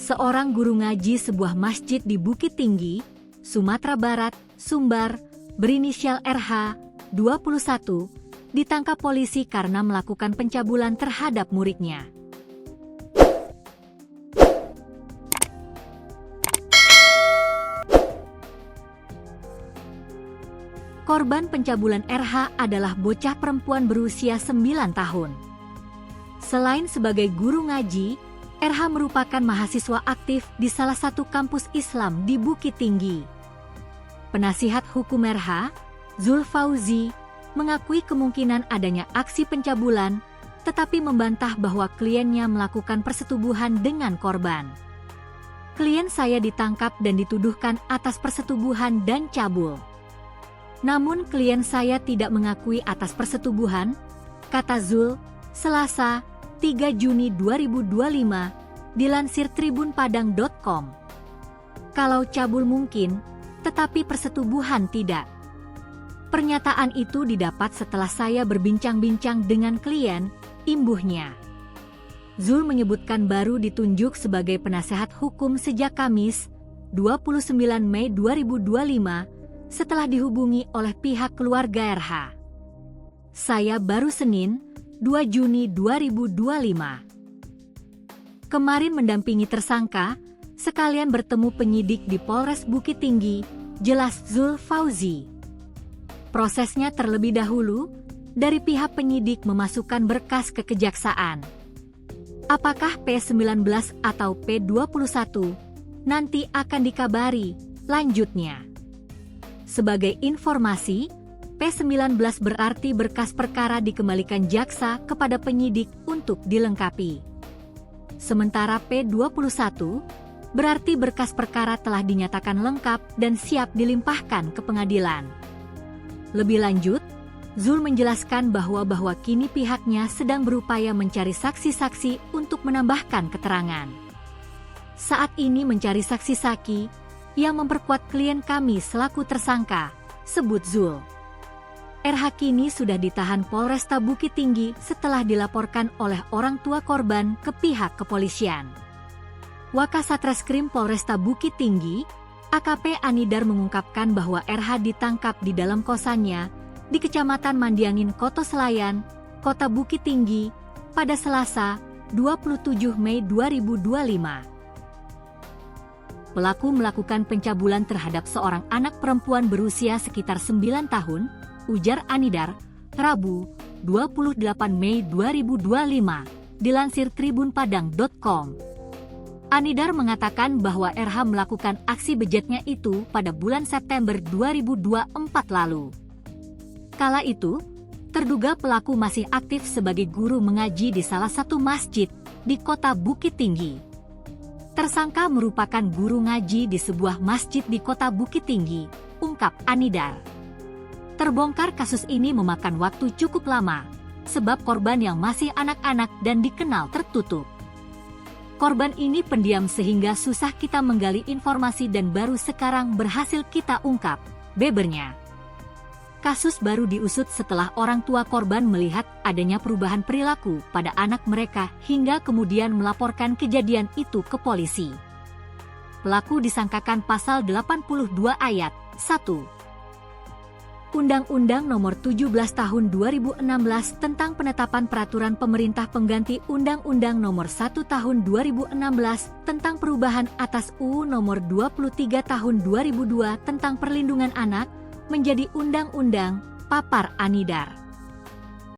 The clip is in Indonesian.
seorang guru ngaji sebuah masjid di Bukit Tinggi, Sumatera Barat, Sumbar, berinisial RH, 21, ditangkap polisi karena melakukan pencabulan terhadap muridnya. Korban pencabulan RH adalah bocah perempuan berusia 9 tahun. Selain sebagai guru ngaji, RH merupakan mahasiswa aktif di salah satu kampus Islam di Bukit Tinggi. Penasihat hukum RH, Zul Fauzi, mengakui kemungkinan adanya aksi pencabulan, tetapi membantah bahwa kliennya melakukan persetubuhan dengan korban. Klien saya ditangkap dan dituduhkan atas persetubuhan dan cabul. Namun klien saya tidak mengakui atas persetubuhan, kata Zul, Selasa, 3 Juni 2025, dilansir tribunpadang.com. Kalau cabul mungkin, tetapi persetubuhan tidak. Pernyataan itu didapat setelah saya berbincang-bincang dengan klien, imbuhnya. Zul menyebutkan baru ditunjuk sebagai penasehat hukum sejak Kamis, 29 Mei 2025, setelah dihubungi oleh pihak keluarga RH. Saya baru Senin, 2 Juni 2025. Kemarin mendampingi tersangka, sekalian bertemu penyidik di Polres Bukit Tinggi, jelas Zul Fauzi. Prosesnya terlebih dahulu, dari pihak penyidik memasukkan berkas ke kejaksaan. Apakah P19 atau P21, nanti akan dikabari, lanjutnya. Sebagai informasi, P19 berarti berkas perkara dikembalikan jaksa kepada penyidik untuk dilengkapi. Sementara P21 berarti berkas perkara telah dinyatakan lengkap dan siap dilimpahkan ke pengadilan. Lebih lanjut, Zul menjelaskan bahwa kini pihaknya sedang berupaya mencari saksi-saksi untuk menambahkan keterangan. Saat ini mencari saksi-saksi yang memperkuat klien kami selaku tersangka, sebut Zul. RH kini sudah ditahan Polresta Bukit Tinggi setelah dilaporkan oleh orang tua korban ke pihak kepolisian. Wakasatreskrim Polresta Bukit Tinggi, AKP Anidar mengungkapkan bahwa RH ditangkap di dalam kosannya di Kecamatan Mandiangin, Koto Selayan, Kota Bukit Tinggi, pada Selasa, 27 Mei 2025. Pelaku melakukan pencabulan terhadap seorang anak perempuan berusia sekitar 9 tahun, ujar Anidar, Rabu, 28 Mei 2025, dilansir tribunpadang.com. Anidar mengatakan bahwa RH melakukan aksi bejatnya itu pada bulan September 2024 lalu. Kala itu, terduga pelaku masih aktif sebagai guru mengaji di salah satu masjid di Kota Bukit Tinggi. Tersangka merupakan guru ngaji di sebuah masjid di Kota Bukit Tinggi, ungkap Anidar. Terbongkar kasus ini memakan waktu cukup lama, sebab korban yang masih anak-anak dan dikenal tertutup. Korban ini pendiam sehingga susah kita menggali informasi dan baru sekarang berhasil kita ungkap, bebernya. Kasus baru diusut setelah orang tua korban melihat adanya perubahan perilaku pada anak mereka hingga kemudian melaporkan kejadian itu ke polisi. Pelaku disangkakan pasal 82 ayat 1. Undang-Undang Nomor 17 Tahun 2016 tentang penetapan peraturan pemerintah pengganti Undang-Undang Nomor 1 Tahun 2016 tentang perubahan atas UU Nomor 23 Tahun 2002 tentang perlindungan anak menjadi undang-undang, papar Anidar.